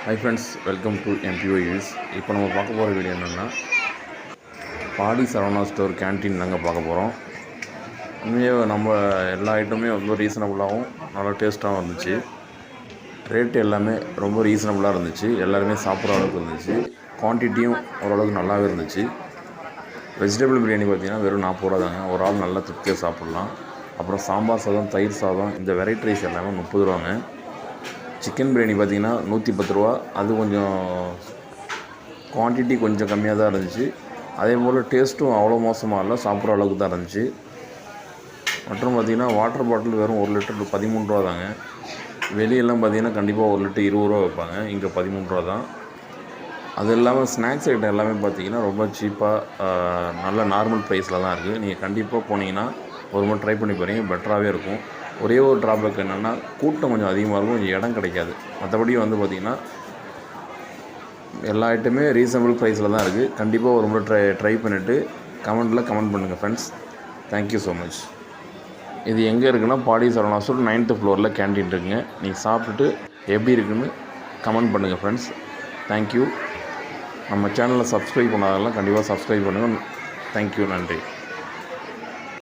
Hi friends, welcome to MPOUs. இப்போ நம்ம பார்க்க போகிற வீடியோ என்னென்னா பாடி சரவணா ஸ்டோர் கேன்டீன் நாங்கள் பார்க்க போகிறோம். உண்மையாக நம்ம எல்லா ஐட்டமே ரொம்ப ரீசனபுளாகவும் நல்லா டேஸ்ட்டாகவும் இருந்துச்சு. ரேட்டு எல்லாமே ரொம்ப ரீசனபுளாக இருந்துச்சு. எல்லாருமே சாப்பிட்ற அளவுக்கு இருந்துச்சு. குவான்டிட்டியும் ஓரளவுக்கு நல்லாவே இருந்துச்சு. வெஜிடபிள் பிரியாணி பார்த்திங்கன்னா வெறும் 40 ரூபா தாங்க. ஒரு ஆள் நல்லா திருப்தியாக சாப்பிட்லாம். அப்புறம் சாம்பார் சாதம், தயிர் சாதம், இந்த வெரைட்டி ரைஸ் எல்லாமே 30 ரூபாங்க. சிக்கன் பிரியாணி பார்த்திங்கன்னா 110 ரூபா. அது கொஞ்சம் குவான்டிட்டி கொஞ்சம் கம்மியாக தான் இருந்துச்சு. அதே போல் டேஸ்ட்டும் அவ்வளோ மோசமாக இல்லை, சாப்பிட்ற அளவுக்கு தான் இருந்துச்சு. மற்றும் பார்த்திங்கன்னா வாட்டர் பாட்டில் வெறும் 1 லிட்டர் 13 ரூபா தாங்க. வெளியெல்லாம் பார்த்திங்கன்னா கண்டிப்பாக 1 லிட்டர் 20 ரூபா வைப்பாங்க, இங்கே 13 ரூபா தான். அது இல்லாமல் ஸ்நாக்ஸ் ஐட்டம் எல்லாமே பார்த்திங்கன்னா ரொம்ப சீப்பாக நல்ல நார்மல் ப்ரைஸில் தான் இருக்குது. நீங்கள் கண்டிப்பாக போனீங்கன்னா ஒரு முறை ட்ரை பண்ணி பாருங்க, பெட்டராகவே இருக்கும். ஒரே ஒரு ட்ராபேக் என்னென்னா கூட்டம் கொஞ்சம் அதிகமாக இருக்கும், கொஞ்சம் இடம் கிடைக்காது. மற்றபடி பார்த்திங்கன்னா எல்லா ஐட்டமே ரீசனபிள் ப்ரைஸில் தான் இருக்குது. கண்டிப்பாக ஒரு முறை ட்ரை பண்ணிவிட்டு கமெண்ட் பண்ணுங்கள் ஃப்ரெண்ட்ஸ். Thank you so much. இது எங்கே இருக்குன்னா பாடி சரவணா ஸ்டோர் 9th ஃப்ளோரில் கேன்டீன் இருக்குங்க. நீங்கள் சாப்பிட்டுட்டு எப்படி இருக்குன்னு கமெண்ட் பண்ணுங்கள் ஃப்ரெண்ட்ஸ். தேங்க்யூ. நம்ம சேனலை சப்ஸ்கிரைப் பண்ணாதெல்லாம் கண்டிப்பாக சப்ஸ்கிரைப் பண்ணுங்கள். தேங்க்யூ, நன்றி.